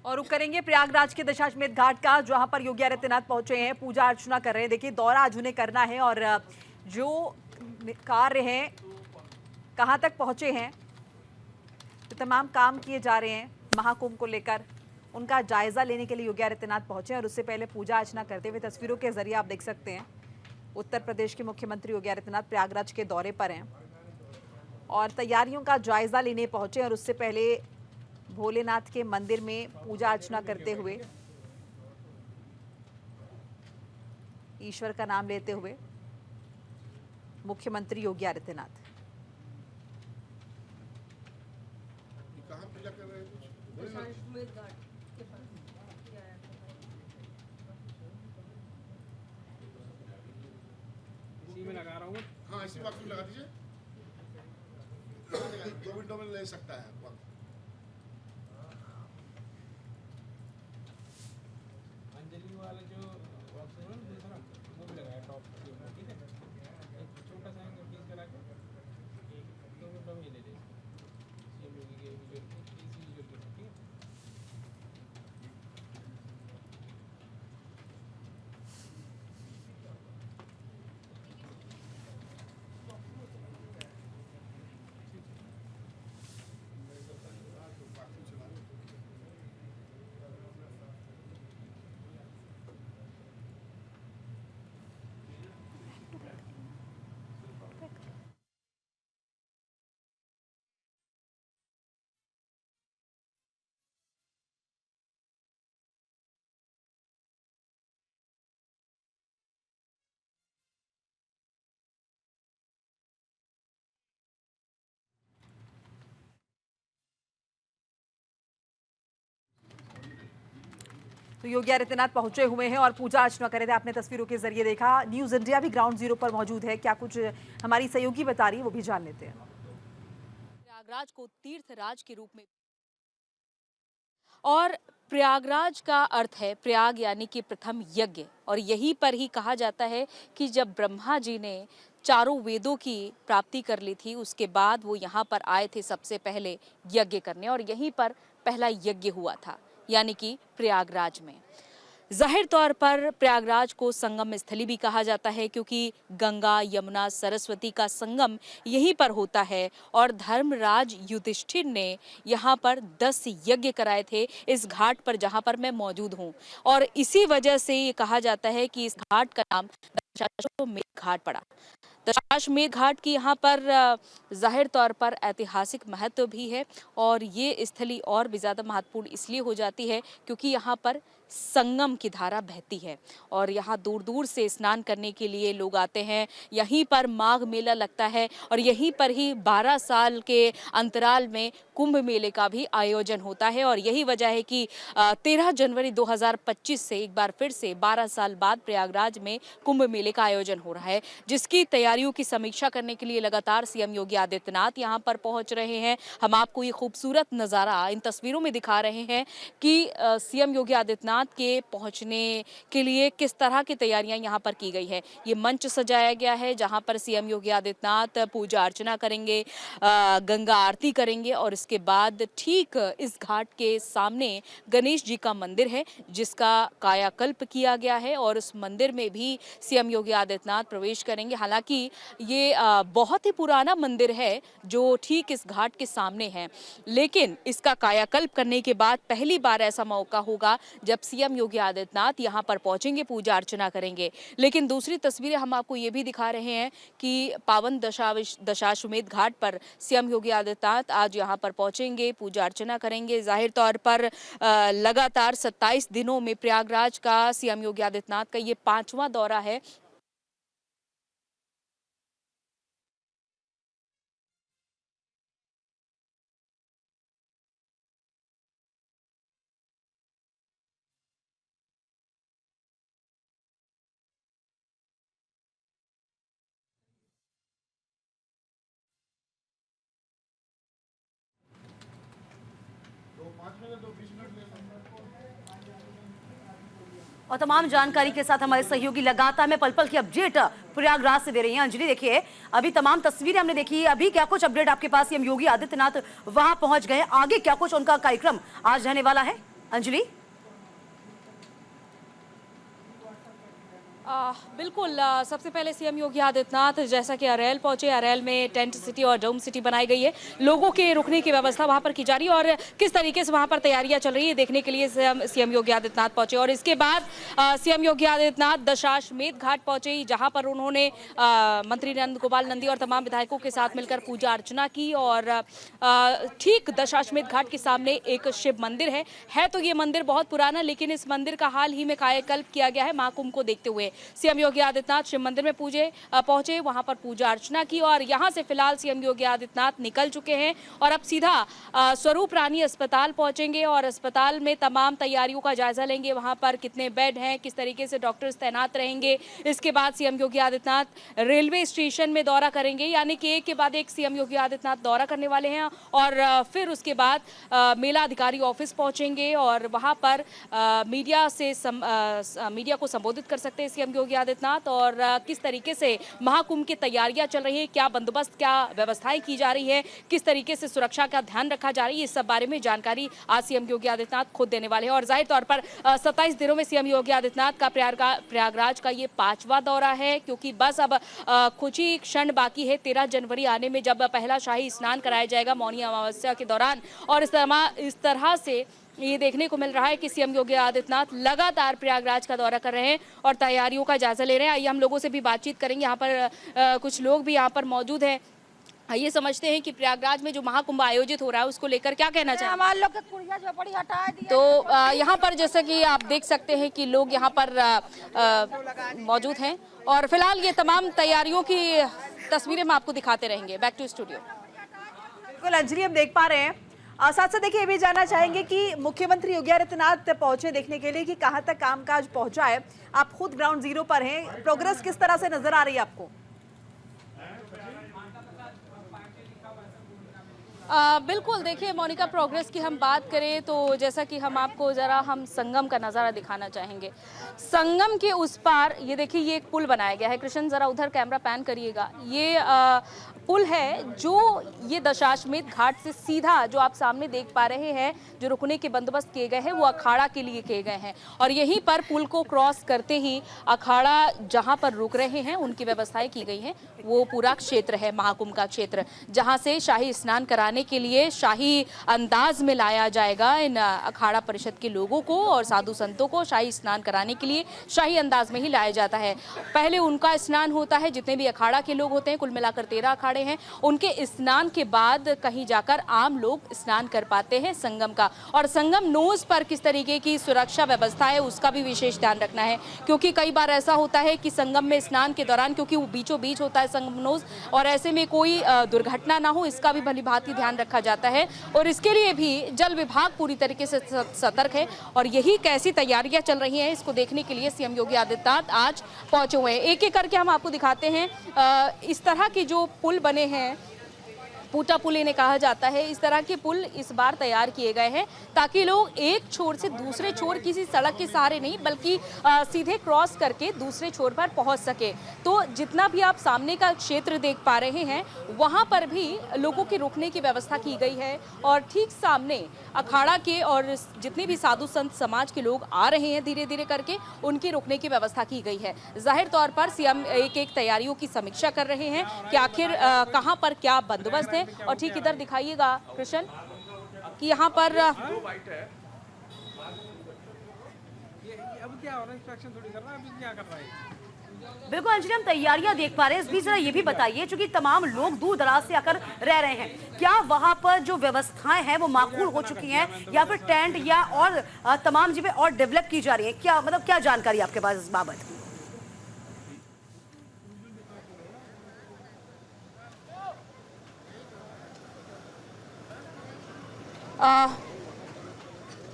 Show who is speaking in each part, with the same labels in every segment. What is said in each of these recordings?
Speaker 1: और रुक करेंगे प्रयागराज के दशाश्वमेध घाट का, जहां पर योगी आदित्यनाथ पहुंचे हैं, पूजा अर्चना कर रहे हैं। देखिए दौरा आज उन्हें करना है और जो कार्य हैं कहां तक पहुंचे हैं, तो तमाम काम किए जा रहे हैं महाकुंभ को लेकर, उनका जायजा लेने के लिए योगी आदित्यनाथ पहुंचे। और उससे पहले पूजा अर्चना करते हुए तस्वीरों के जरिए आप देख सकते हैं उत्तर प्रदेश के मुख्यमंत्री योगी आदित्यनाथ प्रयागराज के दौरे पर हैं और तैयारियों का जायजा लेने पहुंचे। और उससे पहले भोलेनाथ के मंदिर में पूजा अर्चना करते हुए, ईश्वर का नाम लेते हुए मुख्यमंत्री योगी आदित्यनाथ।
Speaker 2: कहाँ पूजा कर रहे हैं?
Speaker 3: इसी में लगा रहा हूँ।
Speaker 2: हाँ, इसी वक्त में लगा दीजिए। 2 मिनटों में ले सकता है वक्त।
Speaker 3: अंजलि वाला जो बॉक्स है ना दूसरा, वो भी लगाया टॉप के ऊपर, ठीक है। एक छोटा सा पीस करा के 2 मिनटों में ही ले लीजिए। सीएम योगी के विजुअल के ठीक है।
Speaker 1: तो योगी आदित्यनाथ पहुंचे हुए हैं और पूजा अर्चना कर रहे थे। आपने तस्वीरों के जरिए देखा। न्यूज़ इंडिया भी ग्राउंड जीरो पर मौजूद है, क्या कुछ हमारी सहयोगी बता रही है वो भी जान लेते हैं।
Speaker 4: प्रयागराज को तीर्थराज के रूप में, और प्रयागराज का अर्थ है प्रयाग यानी कि प्रथम यज्ञ, और यहीं पर ही कहा जाता है कि जब ब्रह्मा जी ने चारों वेदों की प्राप्ति कर ली थी, उसके बाद वो यहाँ पर आए थे सबसे पहले यज्ञ करने, और यहीं पर पहला यज्ञ हुआ था यानी कि प्रयागराज में। जाहिर तौर पर प्रयागराज को संगम स्थली भी कहा जाता है, क्योंकि गंगा यमुना सरस्वती का संगम यहीं पर होता है। और धर्मराज युधिष्ठिर ने यहाँ पर 10 यज्ञ कराए थे इस घाट पर जहाँ पर मैं मौजूद हूँ, और इसी वजह से ये कहा जाता है कि इस घाट का नाम दशाश्वमेध घाट पड़ा। दशाश्वमेध घाट की यहाँ पर जाहिर तौर पर ऐतिहासिक महत्व भी है, और ये स्थली और भी ज़्यादा महत्वपूर्ण इसलिए हो जाती है क्योंकि यहाँ पर संगम की धारा बहती है और यहाँ दूर दूर से स्नान करने के लिए लोग आते हैं। यहीं पर माघ मेला लगता है और यहीं पर ही 12 साल के अंतराल में कुंभ मेले का भी आयोजन होता है। और यही वजह है कि 13 जनवरी 2025 से एक बार फिर से 12 साल बाद प्रयागराज में कुंभ मेले का आयोजन हो रहा है, जिसकी तैयारियों की समीक्षा करने के लिए लगातार सीएम योगी आदित्यनाथ यहाँ पर पहुँच रहे हैं। हम आपको ये खूबसूरत नज़ारा इन तस्वीरों में दिखा रहे हैं कि सीएम योगी आदित्यनाथ के पहुंचने के लिए किस तरह की तैयारियां यहां पर की गई है। ये मंच सजाया गया है जहां पर सीएम योगी आदित्यनाथ पूजा अर्चना करेंगे, गंगा आरती करेंगे, और इसके बाद ठीक इस घाट के सामने गणेश जी का मंदिर है जिसका कायाकल्प किया गया है, और उस मंदिर में भी सीएम योगी आदित्यनाथ प्रवेश करेंगे। हालांकि ये बहुत ही पुराना मंदिर है जो ठीक इस घाट के सामने है, लेकिन इसका कायाकल्प करने के बाद पहली बार ऐसा मौका होगा जब सीएम योगी आदित्यनाथ यहां पर पहुंचेंगे, पूजा अर्चना करेंगे। लेकिन दूसरी तस्वीरें हम आपको ये भी दिखा रहे हैं कि पावन दशाश्वमेध घाट पर सीएम योगी आदित्यनाथ आज यहां पर पहुंचेंगे, पूजा अर्चना करेंगे। जाहिर तौर पर लगातार 27 दिनों में प्रयागराज का सीएम योगी आदित्यनाथ का ये 5वां दौरा है।
Speaker 5: और तमाम जानकारी के साथ हमारे सहयोगी लगातार में पल पल की अपडेट प्रयागराज से दे रही हैं। अंजलि, देखिए अभी तमाम तस्वीरें हमने देखी, अभी क्या कुछ अपडेट आपके पास? सीएम योगी आदित्यनाथ वहां पहुंच गए, आगे क्या कुछ उनका कार्यक्रम आज रहने वाला है? अंजलि।
Speaker 4: बिल्कुल सबसे पहले सीएम योगी आदित्यनाथ जैसा कि अरेल पहुंचे, अरेल में टेंट सिटी और डोम सिटी बनाई गई है, लोगों के रुकने की व्यवस्था वहां पर की जा रही है और किस तरीके से वहां पर तैयारियां चल रही है देखने के लिए सीएम योगी आदित्यनाथ पहुंचे। और इसके बाद सीएम योगी आदित्यनाथ दशाश्वमेध घाट पहुंचे, जहां पर उन्होंने मंत्री नंद गोपाल नंदी और तमाम विधायकों के साथ मिलकर पूजा अर्चना की। और ठीक दशाश्वमेध घाट के सामने एक शिव मंदिर है तो ये मंदिर बहुत पुराना, लेकिन इस मंदिर का हाल ही में कायाकल्प किया गया है महाकुंभ को देखते हुए। सीएम योगी आदित्यनाथ शिव मंदिर में पहुंचे, वहां पर पूजा अर्चना की और यहां से फिलहाल सीएम योगी आदित्यनाथ निकल चुके हैं और अब सीधा स्वरूप रानी अस्पताल पहुंचेंगे और अस्पताल में तमाम तैयारियों का जायजा लेंगे। वहां पर कितने बेड हैं, किस तरीके से डॉक्टर्स तैनात रहेंगे। इसके बाद CM Yogi Adityanath railway station में दौरा करेंगे, यानी कि एक के बाद एक सीएम योगी आदित्यनाथ दौरा करने वाले हैं। और फिर उसके बाद मेला अधिकारी ऑफिस पहुंचेंगे और वहां पर मीडिया को संबोधित कर सकते हैं सीएम योगी आदित्यनाथ। और किस तरीके से महाकुंभ की तैयारियां चल रही है, क्या बंदोबस्त, क्या व्यवस्थाएं की जा रही है, किस तरीके से सुरक्षा का ध्यान रखा जा रही है, इस सब बारे में जानकारी आज सीएम योगी आदित्यनाथ खुद देने वाले हैं। और जाहिर तौर पर 27 दिनों में सीएम योगी आदित्यनाथ का प्रयागराज का ये 5वां दौरा है, क्योंकि बस अब कुछ ही क्षण बाकी है 13 जनवरी आने में, जब पहला शाही स्नान कराया जाएगा मौनी अमावस्या के दौरान। और इस तरह से ये देखने को मिल रहा है कि सीएम योगी आदित्यनाथ लगातार प्रयागराज का दौरा कर रहे हैं और तैयारियों का जायजा ले रहे हैं। आइए हम लोगों से भी बातचीत करेंगे, यहाँ पर कुछ लोग भी यहाँ पर मौजूद हैं। ये समझते हैं कि प्रयागराज में जो महाकुंभ आयोजित हो रहा है उसको लेकर क्या कहना चाहिए।
Speaker 6: हमारे लोग के कुड़िया झोपड़ी हटा दिया।
Speaker 4: तो यहाँ पर जैसा कि आप देख सकते हैं कि लोग यहाँ पर मौजूद हैं और फिलहाल ये तमाम तैयारियों की तस्वीरें हम आपको दिखाते रहेंगे। Back to studio.
Speaker 1: बिल्कुल अंजलि, हम देख पा रहे हैं। साथ साथ देखिए, ये भी जानना चाहेंगे कि मुख्यमंत्री योगी आदित्यनाथ पहुंचे देखने के लिए कि कहां तक कामकाज पहुंचा है। आप खुद ग्राउंड जीरो पर हैं, प्रोग्रेस किस तरह से नजर आ रही है आपको?
Speaker 4: बिल्कुल, देखिए मोनिका, प्रोग्रेस की हम बात करें तो जैसा कि हम संगम का नज़ारा दिखाना चाहेंगे। संगम के उस पार ये देखिए, ये एक पुल बनाया गया है। कृष्ण जरा उधर कैमरा पैन करिएगा। ये पुल है जो ये दशाश्वमेध घाट से सीधा, जो आप सामने देख पा रहे हैं, जो रुकने के बंदोबस्त किए गए हैं वो अखाड़ा के लिए किए गए हैं। और यहीं पर पुल को क्रॉस करते ही अखाड़ा जहां पर रुक रहे हैं उनकी व्यवस्थाएं की गई हैं। वो पूरा क्षेत्र है महाकुंभ का क्षेत्र, जहां से शाही स्नान कराने के लिए शाही अंदाज में लाया जाएगा इन अखाड़ा परिषद के लोगों को और साधु संतों को। शाही स्नान कराने के लिए शाही अंदाज में ही लाया जाता है। पहले उनका स्नान होता है, जितने भी अखाड़ा के लोग होते हैं, कुल मिलाकर 13 अखाड़े हैं, उनके स्नान के बाद कहीं जाकर आम लोग स्नान कर पाते हैं संगम का। और संगम नोज पर किस तरीके की सुरक्षा व्यवस्था है उसका भी विशेष ध्यान रखना है, क्योंकि कई बार ऐसा होता है कि संगम में स्नान के दौरान, क्योंकि वो बीचों बीच होता है संगम नोज, और ऐसे में कोई दुर्घटना ना हो, इसका भी भलीभांति ध्यान रखा जाता है। और इसके लिए भी जल विभाग पूरी तरीके से सतर्क है और यही कैसी तैयारियां चल रही हैं इसको देखने के लिए सीएम योगी आदित्यनाथ आज पहुंचे हुए हैं। एक एक करके हम आपको दिखाते हैं। इस तरह के जो पुल बने हैं, पूटा पुल इन्हें कहा जाता है, इस तरह के पुल इस बार तैयार किए गए हैं ताकि लोग एक छोर से दूसरे छोर किसी सड़क के सहारे नहीं बल्कि सीधे क्रॉस करके दूसरे छोर पर पहुंच सके। तो जितना भी आप सामने का क्षेत्र देख पा रहे हैं वहां पर भी लोगों के रुकने की व्यवस्था की गई है और ठीक सामने अखाड़ा के और जितने भी साधु संत समाज के लोग आ रहे हैं धीरे धीरे करके, उनके रुकने की व्यवस्था की गई है। जाहिर तौर पर सीएम एक एक तैयारियों की समीक्षा कर रहे हैं कि आखिर कहां पर क्या बंदोबस्त है। और ठीक इधर दिखाइएगा कृष्ण कि यहाँ पर
Speaker 3: ये अब क्या हो रहा है, इंस्पेक्शन थोड़ी कर रहा है, अभी क्या कर रहा है।
Speaker 5: बिल्कुल अंजलि, हम तैयारियां देख पा रहे हैं। इस बीच जरा ये भी बताइए, चूंकि तमाम लोग दूर दराज से आकर रह रहे हैं, क्या वहां पर जो व्यवस्थाएं हैं वो माकूल हो चुकी हैं या फिर टेंट या और तमाम चीजें और डेवलप की जा रही है? क्या मतलब क्या जानकारी आपके पास इस बाबत?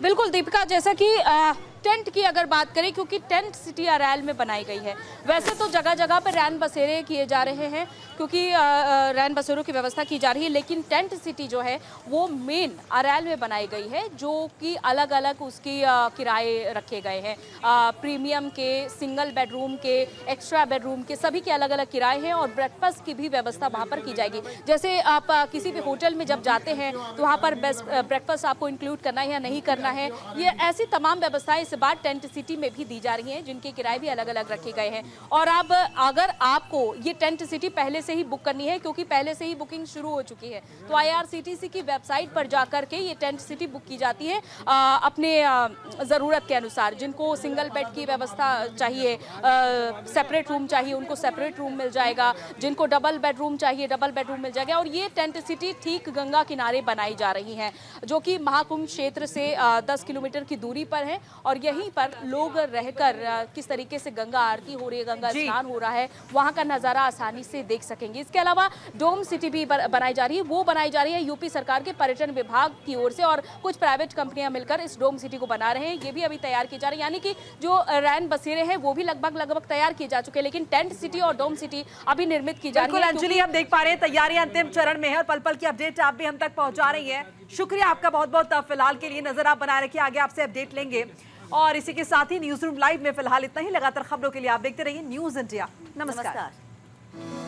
Speaker 4: बिल्कुल दीपिका, जैसा कि टेंट की अगर बात करें, क्योंकि टेंट सिटी अरैल में बनाई गई है। वैसे तो जगह जगह पर रैन बसेरे किए जा रहे हैं, क्योंकि रैन बसेरों की व्यवस्था की जा रही है, लेकिन टेंट सिटी जो है वो मेन अरैल में बनाई गई है, जो कि अलग अलग उसकी किराए रखे गए हैं। प्रीमियम के, सिंगल बेडरूम के, एक्स्ट्रा बेडरूम के, सभी के अलग अलग किराए हैं और ब्रेकफास्ट की भी व्यवस्था वहाँ पर की जाएगी। जैसे आप किसी भी होटल में जब जाते हैं तो वहाँ पर ब्रेकफास्ट आपको इंक्लूड करना है या नहीं करना है, ये ऐसी तमाम व्यवस्थाएं इस बार टेंट सिटी में भी दी जा रही हैं, जिनके किराए भी अलग अलग रखे गए हैं। और अब अगर आपको ये टेंट सिटी पहले से ही बुक करनी है, क्योंकि पहले से ही बुकिंग शुरू हो चुकी है, तो IRCTC की वेबसाइट पर जाकर के ये टेंट सिटी बुक की जाती है अपने ज़रूरत के अनुसार। जिनको सिंगल बेड की व्यवस्था चाहिए, सेपरेट रूम चाहिए, उनको सेपरेट रूम मिल जाएगा। जिनको डबल बेडरूम चाहिए, डबल बेडरूम मिल जाएगा। और ये टेंट सिटी ठीक गंगा किनारे बनाई जा रही हैं, जो कि महाकुंभ क्षेत्र से 10 किलोमीटर की दूरी पर है। और यहीं पर लोग रहकर किस तरीके से गंगा आरती हो रही है, गंगा स्नान हो रहा है, वहाँ का नज़ारा आसानी से देख सकेंगे। इसके अलावा डोम सिटी भी बनाई जा रही है। वो बनाई जा रही है यूपी सरकार के पर्यटन विभाग की ओर से, और कुछ प्राइवेट कंपनियां मिलकर इस डोम सिटी को बना रहे हैं। ये भी अभी तैयार की जा रही है, यानी कि जो रैन बसेरे हैं वो भी लगभग तैयार किए जा चुके हैं, लेकिन टेंट सिटी और डोम सिटी अभी निर्मित की जा रही है।
Speaker 1: अंजलि, हम देख पा रहे हैं तैयारियां अंतिम चरण में है और पल पल की अपडेट आप भी हम तक पहुंचा रही है। शुक्रिया आपका बहुत बहुत। फिलहाल के लिए नजर आप बनाए रखिए, आगे आपसे अपडेट लेंगे। और इसी के साथ ही न्यूज रूम लाइव में फिलहाल इतना ही। लगातार खबरों के लिए आप देखते रहिए न्यूज इंडिया। नमस्कार।